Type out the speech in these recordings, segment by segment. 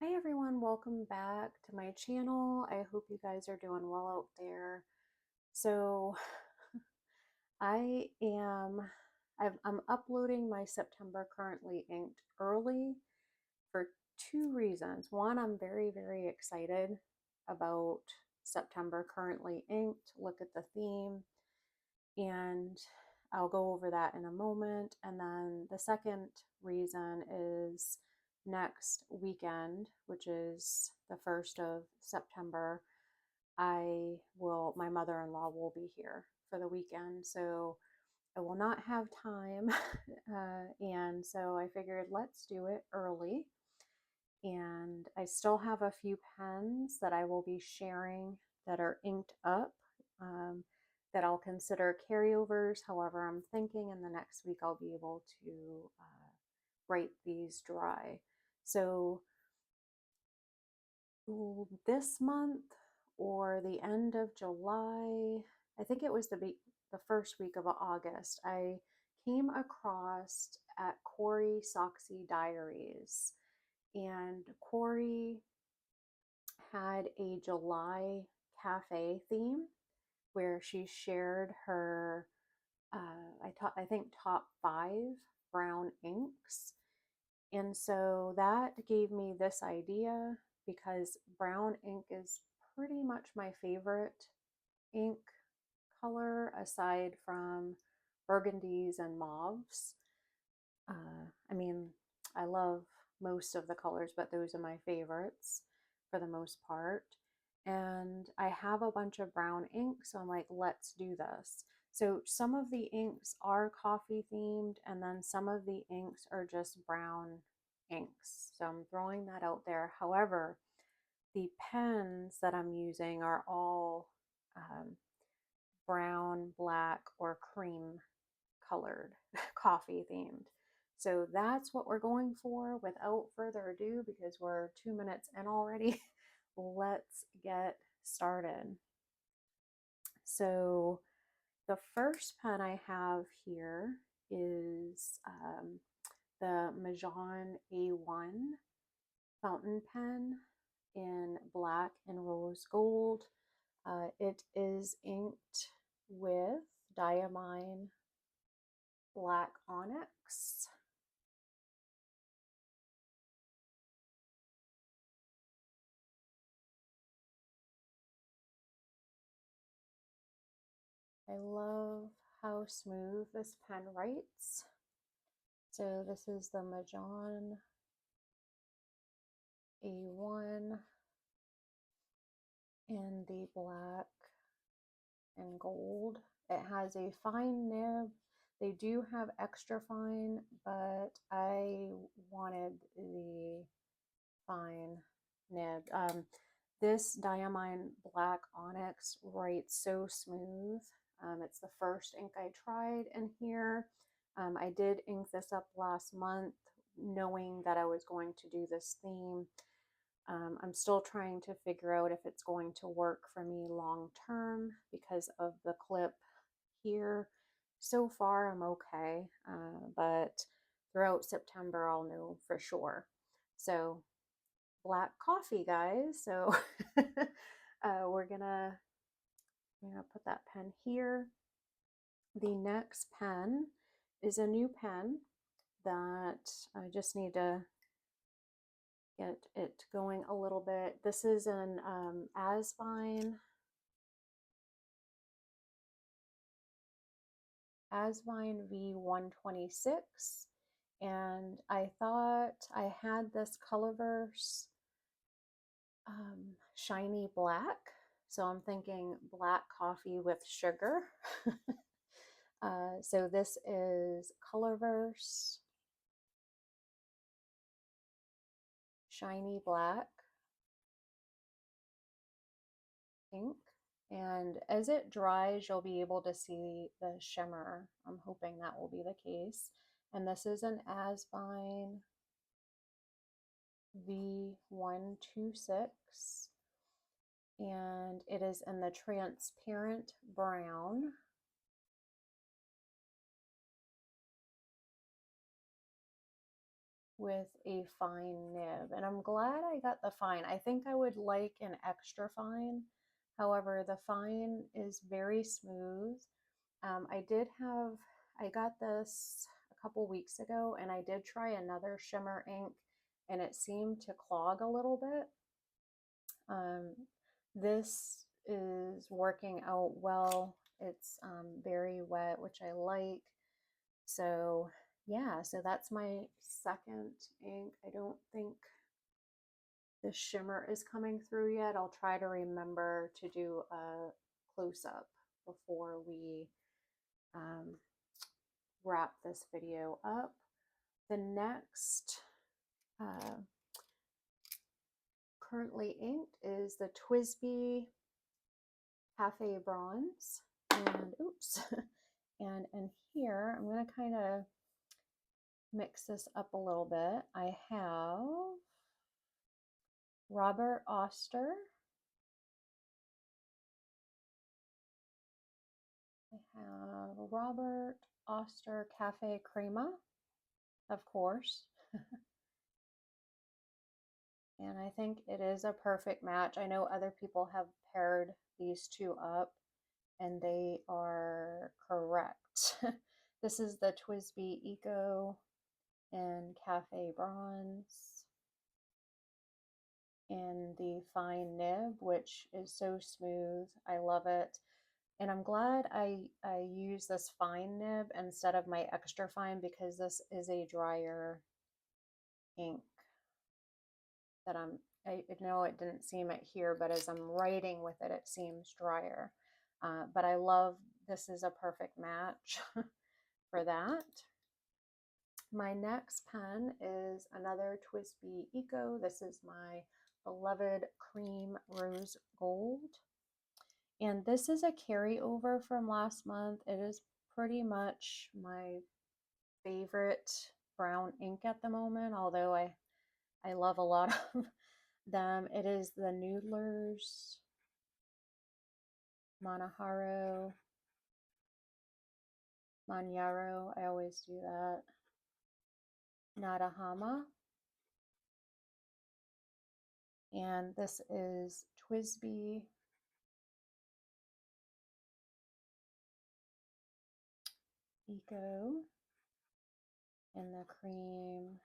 Hi everyone, welcome back to my channel. I hope you guys are doing well out there. So I am I'm uploading my September currently inked early for two reasons. One, I'm very excited about September currently inked. Look at the theme, and I'll go over that in a moment. And then the second reason is next weekend, which is the 1st of September, my mother-in-law will be here for the weekend. So I will not have time. And so I figured let's do it early. And I still have a few pens that I will be sharing that are inked up, um, that I'll consider carryovers. However, I'm thinking in the next week I'll be able to write these dry. So this month or the end of July, I think it was the first week of August, I came across at Cory Soxy Diaries, and Cory had a July cafe theme where she shared her I think top 5 brown inks. And so that gave me this idea because brown ink is pretty much my favorite ink color aside from burgundies and mauves. I mean, I love most of the colors, but those are my favorites for the most part. And I have a bunch of brown ink, so I'm like, let's do this. So some of the inks are coffee themed, and then some of the inks are just brown inks. So I'm throwing that out there. However, the pens that I'm using are all brown, black, or cream colored, coffee themed. So that's what we're going for. Without further ado, because we're 2 minutes in already, let's get started. So the first pen I have here is the Majon A1 fountain pen in black and rose gold. It is inked with diamine black onyx. I love how smooth this pen writes. So this is the Majon A1 in the black and gold. It has a fine nib. They do have extra fine, but I wanted the fine nib. This diamine black onyx writes so smooth. It's the first ink I tried in here. I did ink this up last month knowing that I was going to do this theme. I'm still trying to figure out if it's going to work for me long term because of the clip here. So far, I'm okay, but throughout September, I'll know for sure. So black coffee, guys. So we're gonna put that pen here. The next pen is a new pen that I just need to get it going a little bit. This is an Asvine V126, and I thought I had this Colorverse shiny black, so I'm thinking black coffee with sugar. So this is Colorverse shiny black ink, and as it dries you'll be able to see the shimmer. I'm hoping that will be the case. And this is an Asvine V126, and it is in the transparent brown. with a fine nib, and I'm glad I got the fine. I think I would like an extra fine. However, the fine is very smooth. I got this a couple weeks ago, and I did try another shimmer ink, and it seemed to clog a little bit. This is working out well. It's very wet, which I like. So yeah, so that's my second ink. I don't think the shimmer is coming through yet. I'll try to remember to do a close-up before we um, wrap this video up. The next currently inked is the TWSBI Caffe Bronze. And oops, and in here, I'm going to kind of mix this up a little bit. I have Robert Oster. I have Robert Oster Caffe Crema, of course. And I think it is a perfect match. I know other people have paired these two up, and they are correct. This is the TWSBI Eco in Caffe Bronze in the fine nib, which is so smooth. I love it. And I'm glad I use this fine nib instead of my extra fine, because this is a drier ink that I know it didn't seem it here, but as I'm writing with it, it seems drier. But I love, this is a perfect match for that. My next pen is another TWSBI Eco. This is my beloved Cream Rose Gold. And this is a carryover from last month. It is pretty much my favorite brown ink at the moment, although I love a lot of them. It is the Noodler's Manjaro. I always do that. Nadahama. And this is TWSBI Eco in the cream.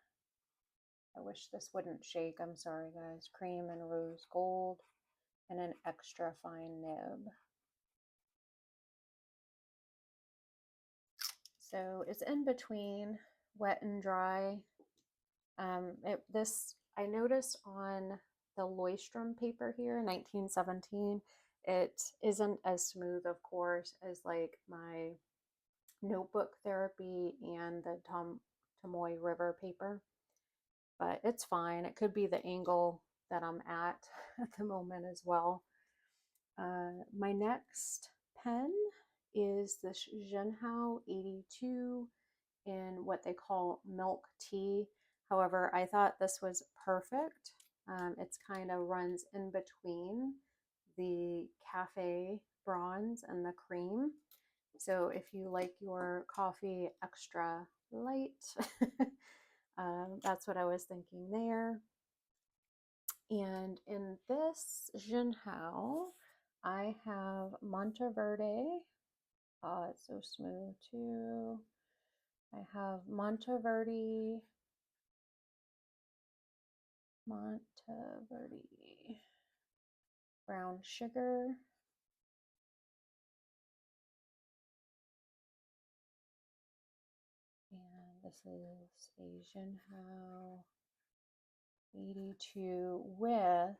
I wish this wouldn't shake. I'm sorry, guys. Cream and rose gold and an extra fine nib. So it's in between wet and dry. I noticed on the Leuchtturm paper here, 1917, it isn't as smooth, of course, as like my notebook therapy and the Tomoe River paper, but it's fine. It could be the angle that I'm at the moment as well. My next pen is the Zhenhao 82 in what they call milk tea. However, I thought this was perfect. It's kind of runs in between the Caffe Bronze and the cream. So if you like your coffee extra light, that's what I was thinking there. And in this Zhenhao, I have Monteverde. Oh, it's so smooth too. I have Monteverde brown sugar. And this is a Zhenhao 82 with,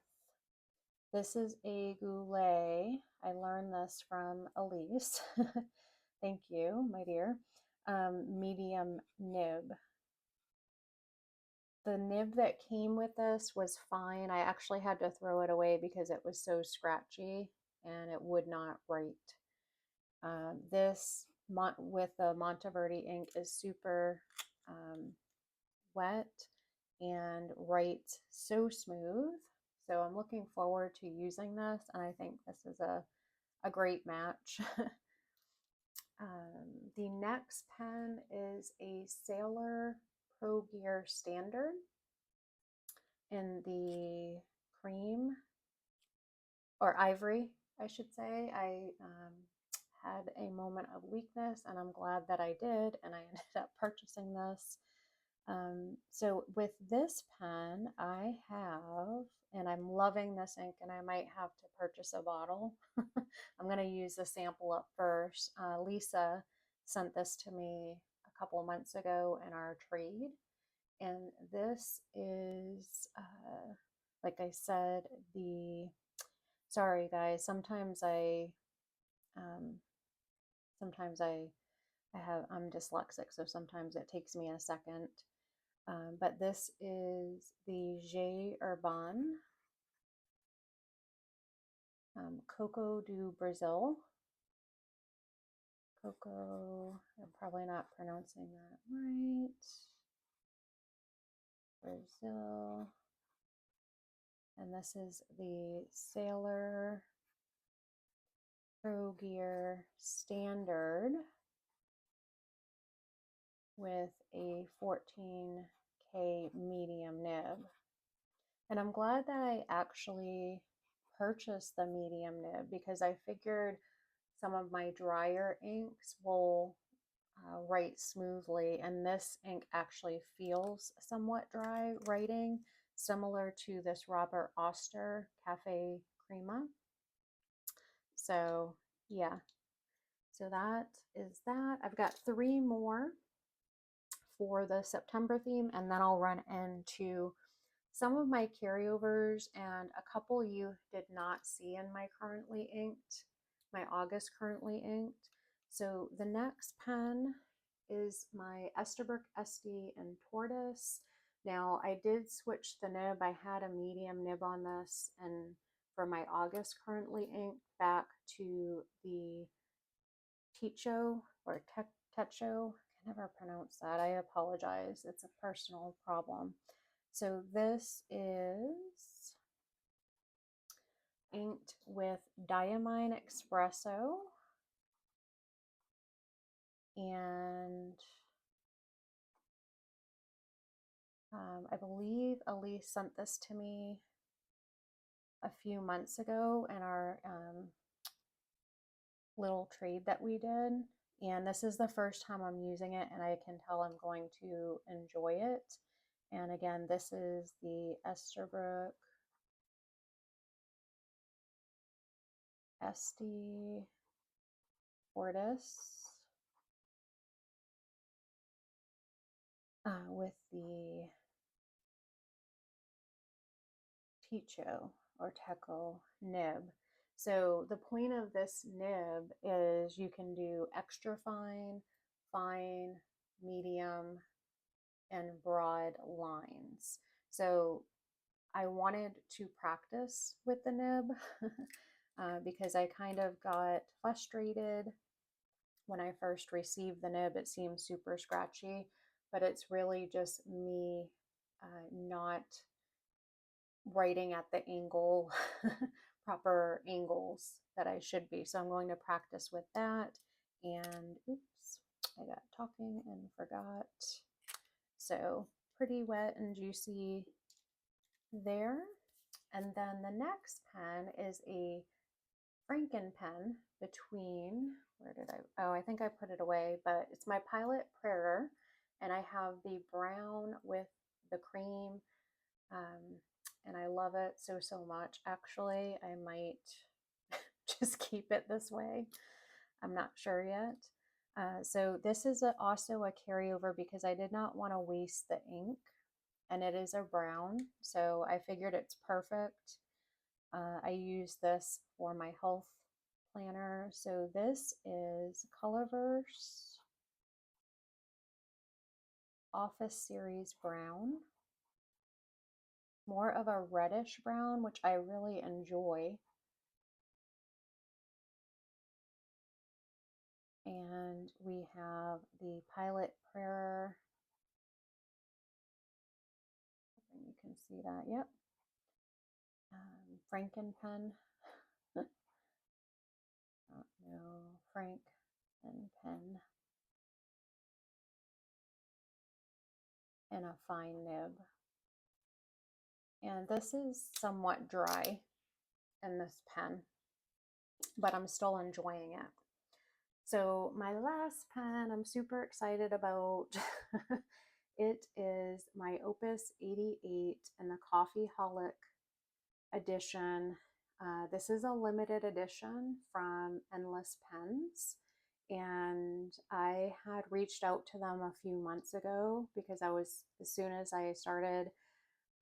this is a Goulet. I learned this from Elise. Thank you, my dear. Medium nib. The nib that came with this was fine. I actually had to throw it away because it was so scratchy and it would not write. This with the Monteverde ink is super wet and writes so smooth. So I'm looking forward to using this, and I think this is a great match. The next pen is a Sailor Pro Gear Standard in the cream, or ivory, I should say. I had a moment of weakness, and I'm glad that I did, and I ended up purchasing this. So with this pen, I have, and I'm loving this ink, and I might have to purchase a bottle. I'm going to use the sample up first. Lisa sent this to me a couple of months ago in our trade, and this is, like I said, sorry guys, um, sometimes I'm dyslexic, so sometimes it takes me a second. But this is the J Urban Coco do Brazil. Coco, I'm probably not pronouncing that right. Brazil. And this is the Sailor Pro Gear Standard with a 14K medium nib. And I'm glad that I actually purchased the medium nib, because I figured some of my drier inks will write smoothly, and this ink actually feels somewhat dry writing, similar to this Robert Oster Caffe Crema. So yeah, so that is that. I've got 3 more for the September theme, and then I'll run into some of my carryovers, and a couple you did not see in my my August currently inked. So the next pen is my Esterbrook SD in Tortoise. Now I did switch the nib. I had a medium nib on this, and for my August currently inked, back to the Techo or Techo. I can never pronounce that. I apologize. It's a personal problem. So this is inked with Diamine Espresso, and I believe Elise sent this to me a few months ago in our little trade that we did, and this is the first time I'm using it, and I can tell I'm going to enjoy it. And again, this is the Esterbrook SD Tortoise with the Techo or Techo nib. So the point of this nib is you can do extra fine, fine, medium, and broad lines. So I wanted to practice with the nib because I kind of got frustrated when I first received the nib. It seemed super scratchy, but it's really just me not writing at the angle, proper angles that I should be. So I'm going to practice with that. And oops, I got talking and forgot. So pretty wet and juicy there. And then the next pen is a Franken pen between, where did I think I put it away, but it's my Pilot Prayer, and I have the brown with the cream, and I love it so much. Actually, I might just keep it this way. I'm not sure yet. So this is also a carryover because I did not want to waste the ink, and it is a brown, so I figured it's perfect. I use this for my health planner. So this is Colorverse Office Series Brown. More of a reddish brown, which I really enjoy. And we have the Pilot Prayer. And you can see that, yep. Franken pen. No, Frank and pen. in a fine nib. And this is somewhat dry in this pen, but I'm still enjoying it. So my last pen I'm super excited about. It is my Opus 88 in the Coffeeholic edition. This is a limited edition from Endless Pens, and I had reached out to them a few months ago because as soon as I started,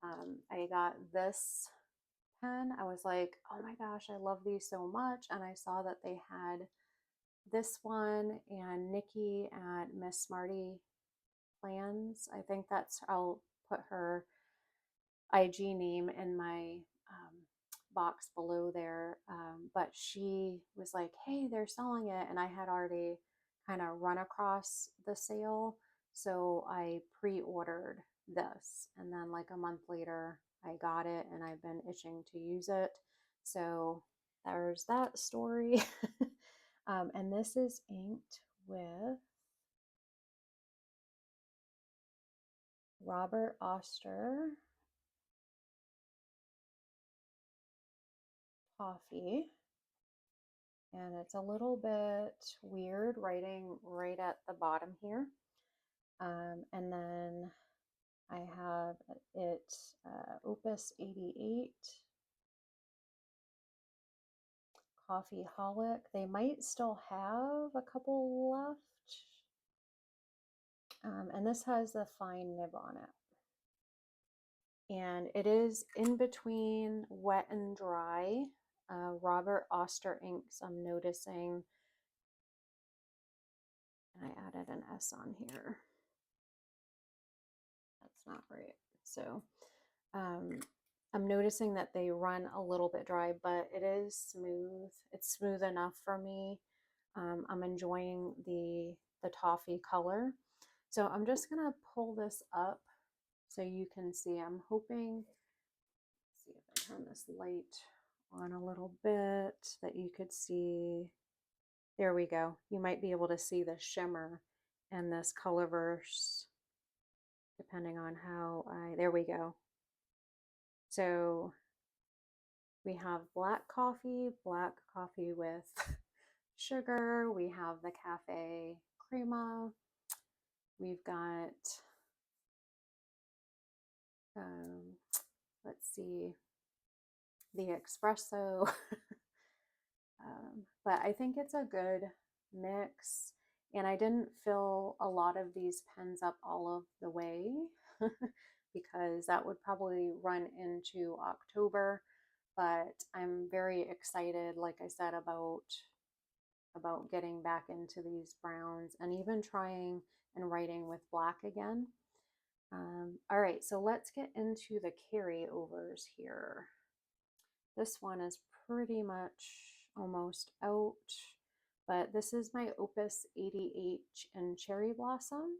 I got this pen. I was like, oh my gosh, I love these so much. And I saw that they had this one and Nikki at Miss Smarty Plans. I think I'll put her IG name in my box below there. But she was like, hey, they're selling it. And I had already kind of run across the sale. So I pre ordered this. And then, like a month later, I got it and I've been itching to use it. So there's that story. And this is inked with Robert Oster Toffee. And it's a little bit weird writing right at the bottom here. And then I have it Opus 88 Coffeeholic. They might still have a couple left. And this has the fine nib on it. And it is in between wet and dry. Robert Oster inks, I'm noticing. And I added an S on here. That's not right. So I'm noticing that they run a little bit dry, but it is smooth. It's smooth enough for me. I'm enjoying the toffee color. So I'm just gonna pull this up so you can see. I'm hoping, let's see if I turn this light on a little bit that you could see. There we go. You might be able to see the shimmer and this colorverse depending on how there we go. So we have black coffee with sugar. We have the Caffe Crema. We've got, let's see, the espresso. But I think it's a good mix. And I didn't fill a lot of these pens up all of the way because that would probably run into October. But I'm very excited, like I said, about getting back into these browns and even trying and writing with black again. All right, so let's get into the carryovers here. This one is pretty much almost out, but this is my Opus 88 in Cherry Blossom.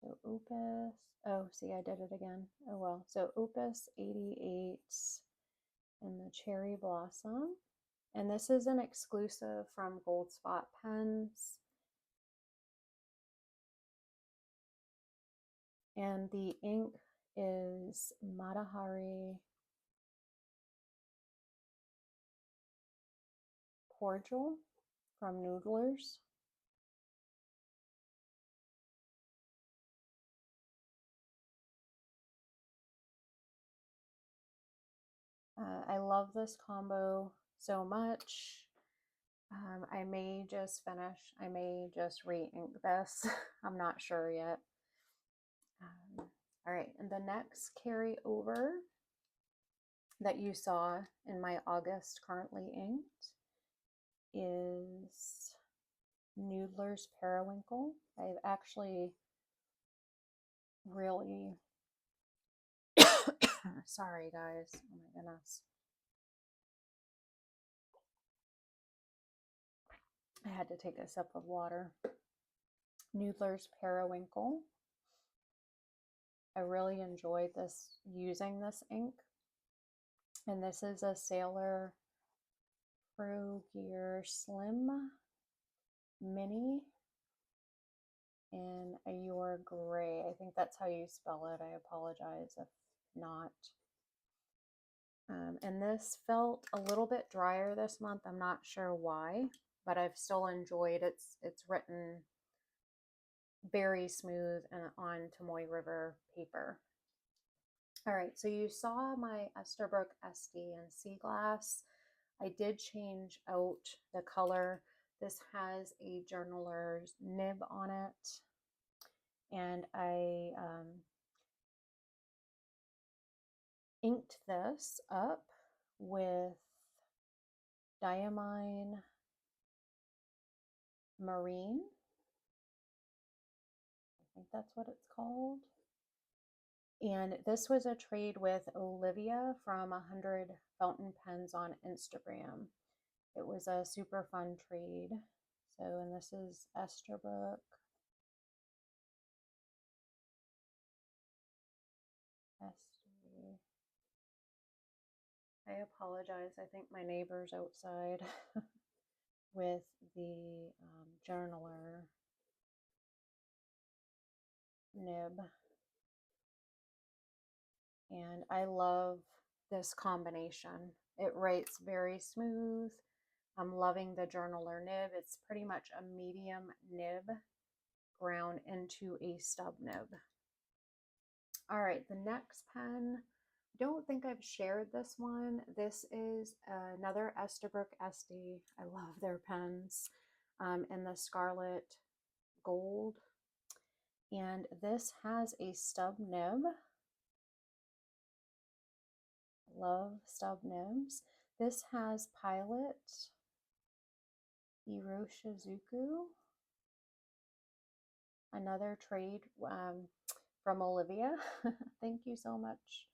So Opus, oh, see, I did it again. Oh well. So Opus 88 in the Cherry Blossom. And this is an exclusive from Gold Spot Pens. And the ink is Matahari Cordial from Noodlers. I love this combo so much. I may just re-ink this. I'm not sure yet. All right, and the next carryover that you saw in my August currently inked is Noodler's Periwinkle. I've actually really sorry guys, oh my goodness, I had to take a sip of water. Noodler's Periwinkle. I really enjoyed using this ink, and this is a Sailor Pro Gear Slim Mini in a Your Gray. I think that's how you spell it. I apologize if not. And this felt a little bit drier this month. I'm not sure why, but I've still enjoyed it. It's written very smooth and on Tomoe River paper. All right, so you saw my Esterbrook SD and Sea Glass. I did change out the color. This has a journaler's nib on it, and I inked this up with Diamine Marine. I think that's what it's called. And this was a trade with Olivia from 100 Fountain Pens on Instagram. It was a super fun trade. So, and this is Esterbrook. I apologize. I think my neighbor's outside with the journaler nib. And I love this combination. It writes very smooth. I'm loving the journaler nib. It's pretty much a medium nib ground into a stub nib. All right, the next pen, don't think I've shared this one. This is another Esterbrook SD. I love their pens in the Scarlet Gold. And this has a stub nib. Love stub nibs. This has Pilot Iroshizuku, another trade from Olivia. Thank you so much.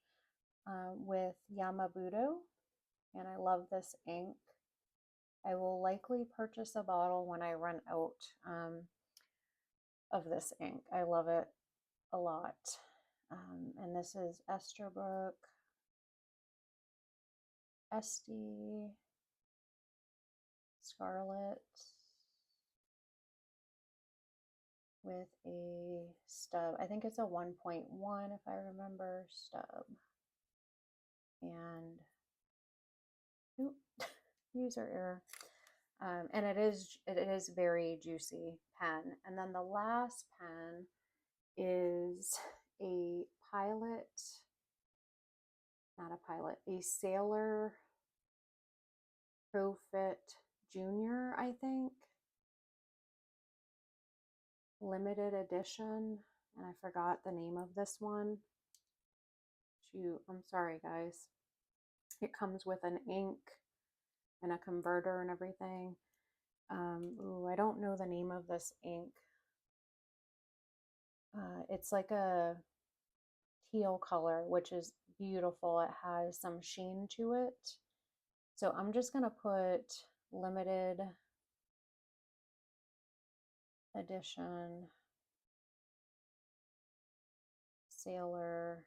With Yamabudo, and I love this ink. I will likely purchase a bottle when I run out of this ink. I love it a lot. And this is Esterbrook SD Scarlet with a stub. I think it's a 1.1 if I remember, stub. And oops, user error. And it is very juicy pen. And then the last pen is a Pilot, not a Pilot, a Sailor Profit Junior, I think. Limited edition. And I forgot the name of this one. Shoot, I'm sorry, guys. It comes with an ink and a converter and everything. Ooh, I don't know the name of this ink. It's like a teal color, which is beautiful. It has some sheen to it. So I'm just going to put limited edition Sailor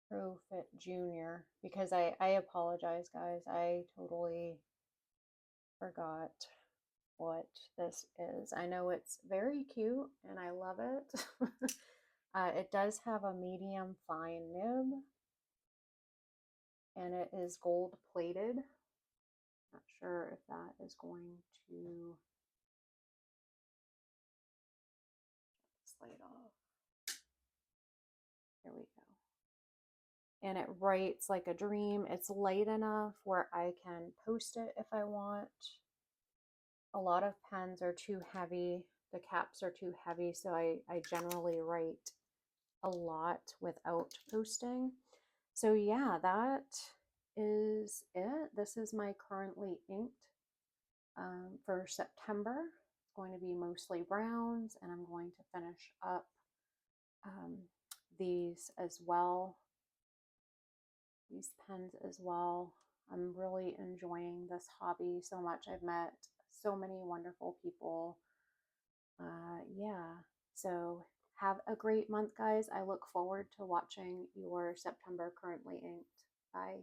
Profit Junior, because I apologize, guys. I totally forgot what this is. I know it's very cute and I love it. It does have a medium fine nib and it is gold plated. Not sure if that is going to slide off. There we go. And it writes like a dream. It's light enough where I can post it if I want. A lot of pens are too heavy. The caps are too heavy, so I generally write a lot without posting. So yeah, that is it. This is my currently inked for September. It's going to be mostly browns, and I'm going to finish up these as well. These pens as well. I'm really enjoying this hobby so much. I've met so many wonderful people. Yeah, so Have a great month, guys. I look forward to watching your September currently inked. Bye.